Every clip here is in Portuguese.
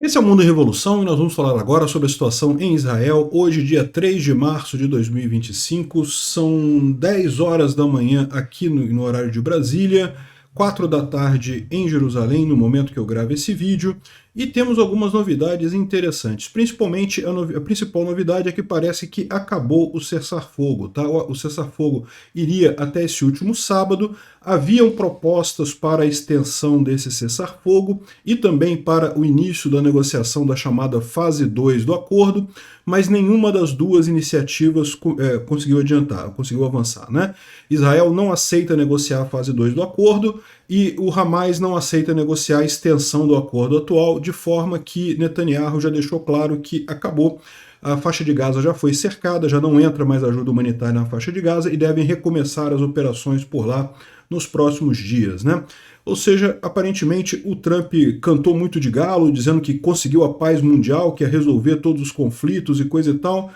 Esse é o Mundo em Revolução e nós vamos falar agora sobre a situação em Israel. Hoje, dia 3 de março de 2025, são 10 horas da manhã aqui no horário de Brasília, 4 da tarde em Jerusalém, no momento que eu gravo esse vídeo, e temos algumas novidades interessantes. Principalmente, a principal novidade é que parece que acabou o cessar-fogo, tá? O cessar-fogo iria até esse último sábado. Haviam propostas para a extensão desse cessar-fogo e também para o início da negociação da chamada fase 2 do acordo, mas nenhuma das duas iniciativas conseguiu avançar, né? Israel não aceita negociar a fase 2 do acordo e o Hamas não aceita negociar a extensão do acordo atual, de forma que Netanyahu já deixou claro que acabou. A faixa de Gaza já foi cercada, já não entra mais ajuda humanitária na faixa de Gaza e devem recomeçar as operações por lá nos próximos dias, né? Ou seja, aparentemente o Trump cantou muito de galo, dizendo que conseguiu a paz mundial, que ia resolver todos os conflitos e coisa e tal,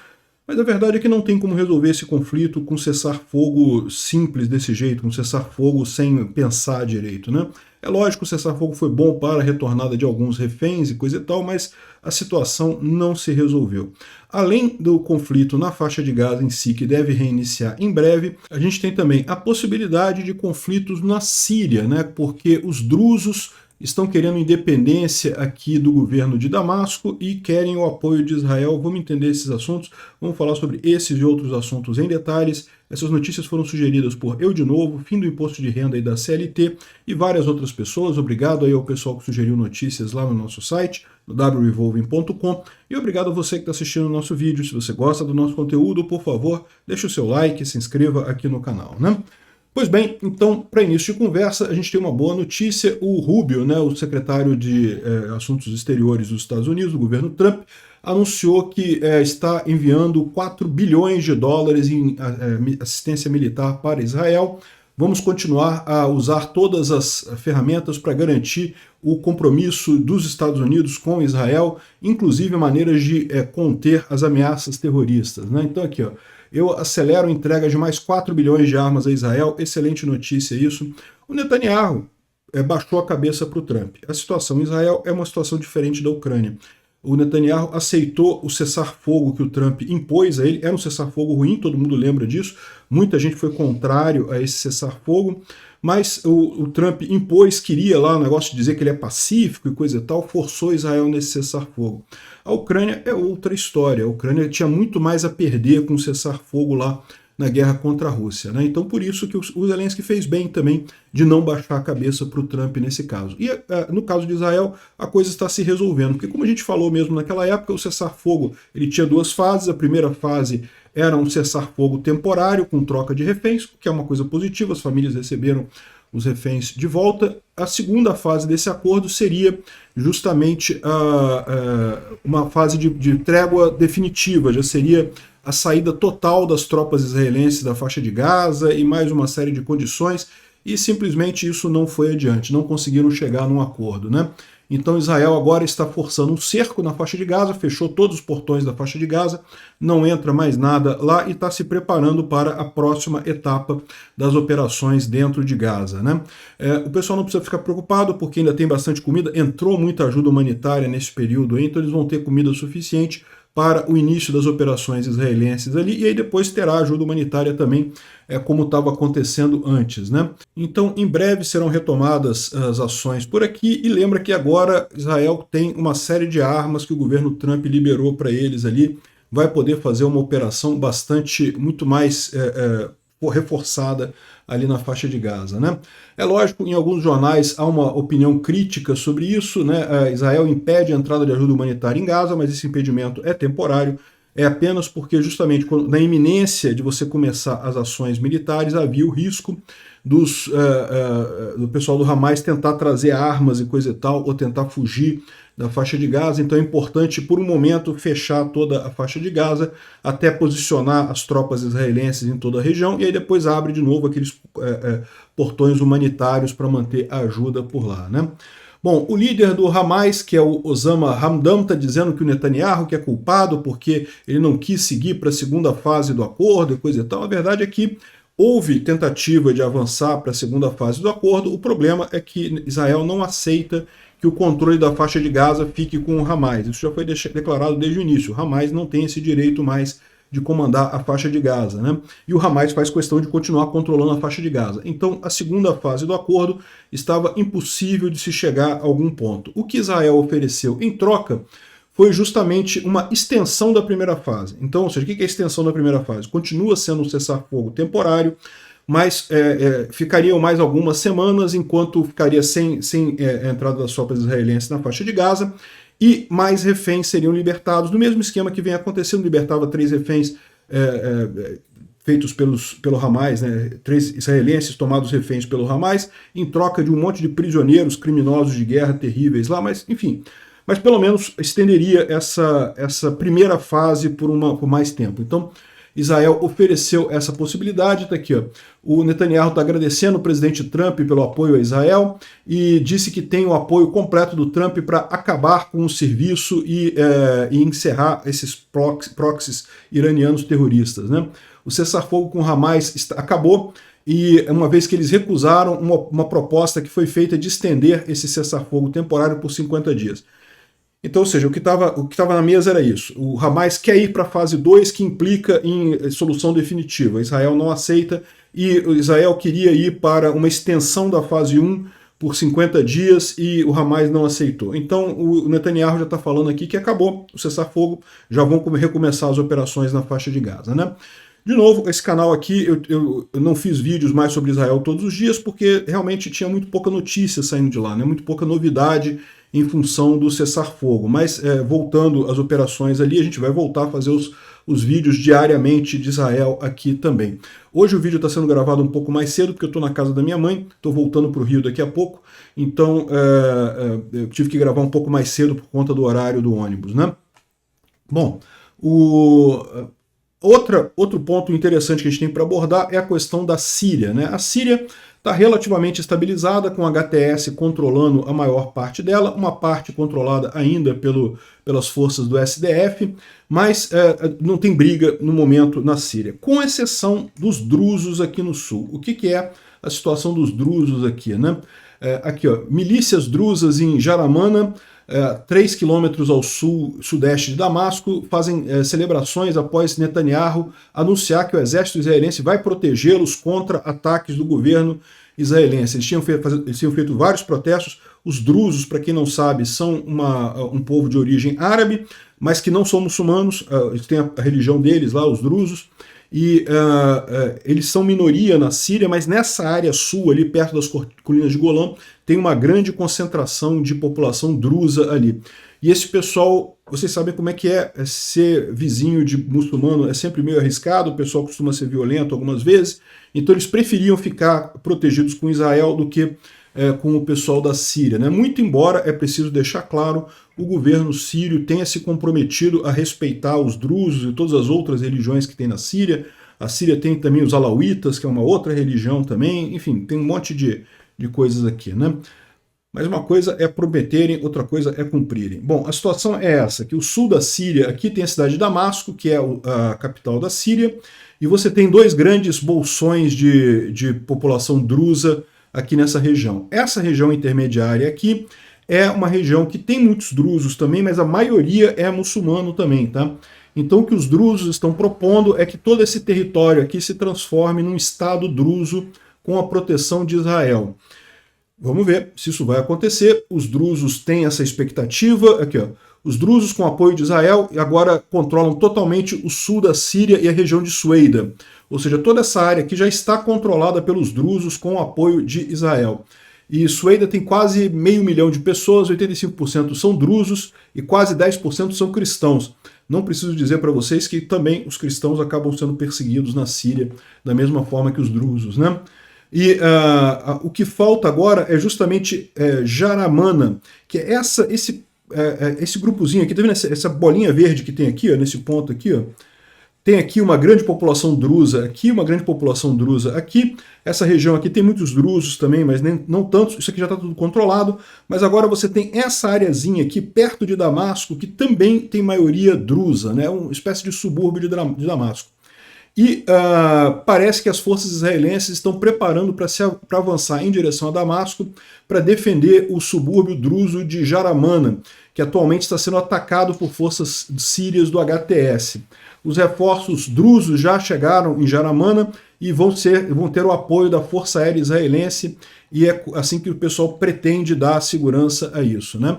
mas a verdade é que não tem como resolver esse conflito com cessar-fogo simples desse jeito, com cessar-fogo sem pensar direito, né? É lógico que o cessar-fogo foi bom para a retornada de alguns reféns e coisa e tal, mas a situação não se resolveu. Além do conflito na faixa de Gaza em si, que deve reiniciar em breve, a gente tem também a possibilidade de conflitos na Síria, né? Porque os drusos estão querendo independência aqui do governo de Damasco e querem o apoio de Israel. Vamos entender esses assuntos, vamos falar sobre esses e outros assuntos em detalhes. Essas notícias foram sugeridas por Eu de Novo, Fim do Imposto de Renda e da CLT e várias outras pessoas. Obrigado aí ao pessoal que sugeriu notícias lá no nosso site, no wrevolving.com, e obrigado a você que está assistindo o nosso vídeo. Se você gosta do nosso conteúdo, por favor, deixe o seu like e se inscreva aqui no canal, né? Pois bem, então, para início de conversa, a gente tem uma boa notícia. O Rubio, né, o secretário de Assuntos Exteriores dos Estados Unidos, do governo Trump, anunciou que está enviando 4 bilhões de dólares em assistência militar para Israel. Vamos continuar a usar todas as ferramentas para garantir o compromisso dos Estados Unidos com Israel, inclusive maneiras de conter as ameaças terroristas, né? Então aqui, ó, eu acelero a entrega de mais 4 bilhões de armas a Israel. Excelente notícia isso. O Netanyahu baixou a cabeça para o Trump. A situação em Israel é uma situação diferente da Ucrânia. O Netanyahu aceitou o cessar-fogo que o Trump impôs a ele. Era um cessar-fogo ruim, todo mundo lembra disso. Muita gente foi contrário a esse cessar-fogo, mas o Trump impôs, queria lá o negócio de dizer que ele é pacífico e coisa e tal, forçou Israel nesse cessar-fogo. A Ucrânia é outra história. A Ucrânia tinha muito mais a perder com o cessar-fogo lá na guerra contra a Rússia, né? Então por isso que o Zelensky fez bem também de não baixar a cabeça para o Trump nesse caso. E no caso de Israel, a coisa está se resolvendo, porque como a gente falou mesmo naquela época, o cessar-fogo ele tinha duas fases. A primeira fase era um cessar-fogo temporário com troca de reféns, que é uma coisa positiva, as famílias receberam os reféns de volta. A segunda fase desse acordo seria justamente uma fase de trégua definitiva, já seria a saída total das tropas israelenses da faixa de Gaza e mais uma série de condições, e simplesmente isso não foi adiante, não conseguiram chegar num acordo, né? Então Israel agora está forçando um cerco na faixa de Gaza, fechou todos os portões da faixa de Gaza, não entra mais nada lá e está se preparando para a próxima etapa das operações dentro de Gaza, né? O pessoal não precisa ficar preocupado porque ainda tem bastante comida, entrou muita ajuda humanitária nesse período aí, então eles vão ter comida suficiente para o início das operações israelenses ali, e aí depois terá ajuda humanitária também, como estava acontecendo antes, né? Então, em breve serão retomadas as ações por aqui, e lembra que agora Israel tem uma série de armas que o governo Trump liberou para eles ali, vai poder fazer uma operação muito mais reforçada ali na faixa de Gaza, né? É lógico, em alguns jornais há uma opinião crítica sobre isso, né? Israel impede a entrada de ajuda humanitária em Gaza, mas esse impedimento é temporário, é apenas porque justamente na iminência de você começar as ações militares havia o risco do pessoal do Hamas tentar trazer armas e coisa e tal, ou tentar fugir da faixa de Gaza. Então é importante, por um momento, fechar toda a faixa de Gaza, até posicionar as tropas israelenses em toda a região, e aí depois abre de novo aqueles portões humanitários para manter a ajuda por lá, né? Bom, o líder do Hamas, que é o Osama Hamdan, está dizendo que o Netanyahu que é culpado porque ele não quis seguir para a segunda fase do acordo e coisa e tal. A verdade é que houve tentativa de avançar para a segunda fase do acordo. O problema é que Israel não aceita que que o controle da faixa de Gaza fique com o Hamas. Isso já foi declarado desde o início. O Hamas não tem esse direito mais de comandar a faixa de Gaza, né? E o Hamas faz questão de continuar controlando a faixa de Gaza. Então, a segunda fase do acordo estava impossível de se chegar a algum ponto. O que Israel ofereceu em troca foi justamente uma extensão da primeira fase. Então, ou seja, o que é a extensão da primeira fase? Continua sendo um cessar-fogo temporário, mas ficariam mais algumas semanas, enquanto ficaria sem a entrada das tropas israelenses na faixa de Gaza, e mais reféns seriam libertados, no mesmo esquema que vem acontecendo, libertava 3 reféns feitos pelo Hamas, né, 3 israelenses tomados reféns pelo Hamas, em troca de um monte de prisioneiros, criminosos de guerra terríveis lá, mas enfim... Mas pelo menos estenderia essa primeira fase por mais tempo. Então, Israel ofereceu essa possibilidade, está aqui, ó. O Netanyahu está agradecendo o presidente Trump pelo apoio a Israel e disse que tem o apoio completo do Trump para acabar com o serviço e encerrar esses proxies iranianos terroristas, né? O cessar-fogo com Hamas acabou, e uma vez que eles recusaram uma proposta que foi feita de estender esse cessar-fogo temporário por 50 dias. Então, ou seja, o que estava na mesa era isso. O Hamas quer ir para a fase 2, que implica em solução definitiva. Israel não aceita, e Israel queria ir para uma extensão da fase 1 por 50 dias, e o Hamas não aceitou. Então, o Netanyahu já está falando aqui que acabou o cessar-fogo, já vão recomeçar as operações na faixa de Gaza, né? De novo, esse canal aqui, eu não fiz vídeos mais sobre Israel todos os dias, porque realmente tinha muito pouca notícia saindo de lá, né? Muito pouca novidade em função do cessar-fogo. Mas voltando às operações ali, a gente vai voltar a fazer os vídeos diariamente de Israel aqui também. Hoje o vídeo está sendo gravado um pouco mais cedo, porque eu estou na casa da minha mãe, estou voltando para o Rio daqui a pouco, então eu tive que gravar um pouco mais cedo por conta do horário do ônibus, né? Bom, outro ponto interessante que a gente tem para abordar é a questão da Síria, né? A Síria está relativamente estabilizada, com a HTS controlando a maior parte dela, uma parte controlada ainda pelas forças do SDF, mas não tem briga no momento na Síria, com exceção dos drusos aqui no sul. O que é a situação dos drusos aqui, né? Aqui, ó, milícias drusas em Jaramana, 3 quilômetros ao sudeste de Damasco, fazem celebrações após Netanyahu anunciar que o exército israelense vai protegê-los contra ataques do governo israelense. Eles tinham feito vários protestos. Os drusos, para quem não sabe, são um povo de origem árabe, mas que não são muçulmanos. Eles têm a religião deles lá, os drusos, e eles são minoria na Síria, mas nessa área sul, ali perto das colinas de Golã, tem uma grande concentração de população drusa ali. E esse pessoal, vocês sabem como é que é ser vizinho de muçulmano, é sempre meio arriscado, o pessoal costuma ser violento algumas vezes, então eles preferiam ficar protegidos com Israel do que com o pessoal da Síria, né? Muito embora, é preciso deixar claro, o governo sírio tenha se comprometido a respeitar os drusos e todas as outras religiões que tem na Síria. A Síria tem também os alauítas, que é uma outra religião também, enfim, tem um monte de coisas aqui, né? Mas uma coisa é prometerem, outra coisa é cumprirem. Bom, a situação é essa, que o sul da Síria, aqui tem a cidade de Damasco, que é a capital da Síria, e você tem 2 grandes bolsões de população drusa aqui nessa região. Essa região intermediária aqui é uma região que tem muitos drusos também, mas a maioria é muçulmano também, tá? Então o que os drusos estão propondo é que todo esse território aqui se transforme num estado druso com a proteção de Israel. Vamos ver se isso vai acontecer. Os drusos têm essa expectativa. Aqui, ó. Os drusos, com apoio de Israel, agora controlam totalmente o sul da Síria e a região de Sueida. Ou seja, toda essa área aqui já está controlada pelos drusos com o apoio de Israel. E Sueida tem quase 500 mil de pessoas, 85% são drusos e quase 10% são cristãos. Não preciso dizer para vocês que também os cristãos acabam sendo perseguidos na Síria, da mesma forma que os drusos, né? E o que falta agora é justamente Jaramana, que é esse grupozinho aqui, tá vendo essa bolinha verde que tem aqui, ó, nesse ponto aqui, ó? Tem aqui uma grande população drusa, aqui uma grande população drusa, aqui, essa região aqui tem muitos drusos também, mas não tantos, isso aqui já está tudo controlado, mas agora você tem essa areazinha aqui, perto de Damasco, que também tem maioria drusa, né, uma espécie de subúrbio de Damasco. E parece que as forças israelenses estão preparando para avançar em direção a Damasco para defender o subúrbio druso de Jaramana, que atualmente está sendo atacado por forças sírias do HTS. Os reforços drusos já chegaram em Jaramana e vão ter o apoio da Força Aérea Israelense, e é assim que o pessoal pretende dar segurança a isso, né?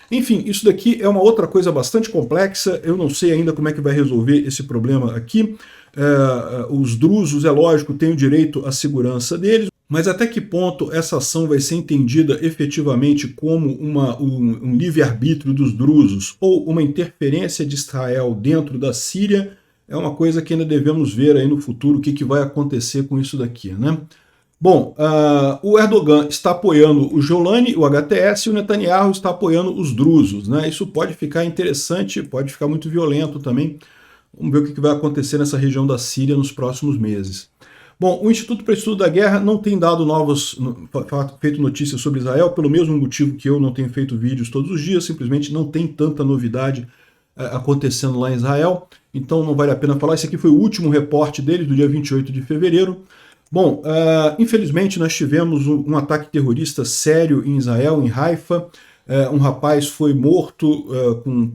Enfim, isso daqui é uma outra coisa bastante complexa, eu não sei ainda como é que vai resolver esse problema aqui. Os drusos, é lógico, têm o direito à segurança deles, mas até que ponto essa ação vai ser entendida efetivamente como um livre-arbítrio dos drusos ou uma interferência de Israel dentro da Síria, é uma coisa que ainda devemos ver aí no futuro o que vai acontecer com isso daqui, né? Bom, o Erdogan está apoiando o Jolani, o HTS, e o Netanyahu está apoiando os drusos, né? Isso pode ficar interessante, pode ficar muito violento também. Vamos ver o que vai acontecer nessa região da Síria nos próximos meses. Bom, o Instituto para Estudo da Guerra não tem dado feito notícias sobre Israel, pelo mesmo motivo que eu não tenho feito vídeos todos os dias, simplesmente não tem tanta novidade acontecendo lá em Israel, então não vale a pena falar. Esse aqui foi o último reporte deles, do dia 28 de fevereiro. Bom, infelizmente nós tivemos um ataque terrorista sério em Israel, em Haifa. Um rapaz foi morto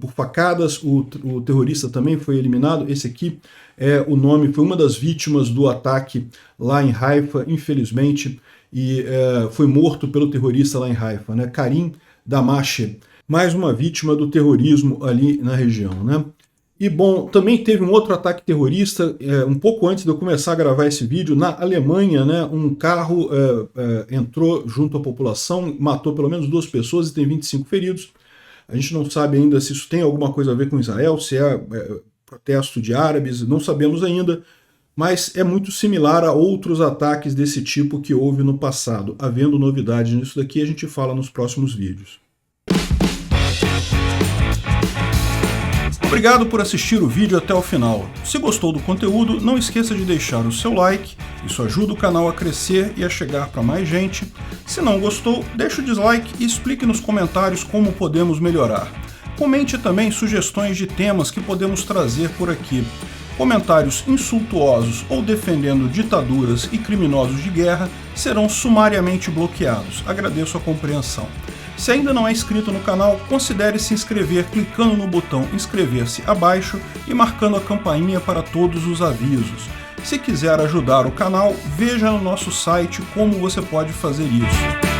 por facadas, o terrorista também foi eliminado. Esse aqui o nome, foi uma das vítimas do ataque lá em Haifa, infelizmente, e foi morto pelo terrorista lá em Haifa, né? Karim Damashi, mais uma vítima do terrorismo ali na região, né? E, bom, também teve um outro ataque terrorista, um pouco antes de eu começar a gravar esse vídeo, na Alemanha, né? Um carro entrou junto à população, matou pelo menos 2 pessoas e tem 25 feridos. A gente não sabe ainda se isso tem alguma coisa a ver com Israel, se é protesto de árabes, não sabemos ainda, mas é muito similar a outros ataques desse tipo que houve no passado. Havendo novidades nisso daqui, a gente fala nos próximos vídeos. Obrigado por assistir o vídeo até o final. Se gostou do conteúdo, não esqueça de deixar o seu like, isso ajuda o canal a crescer e a chegar para mais gente. Se não gostou, deixe o dislike e explique nos comentários como podemos melhorar. Comente também sugestões de temas que podemos trazer por aqui. Comentários insultuosos ou defendendo ditaduras e criminosos de guerra serão sumariamente bloqueados. Agradeço a compreensão. Se ainda não é inscrito no canal, considere se inscrever clicando no botão inscrever-se abaixo e marcando a campainha para todos os avisos. Se quiser ajudar o canal, veja no nosso site como você pode fazer isso.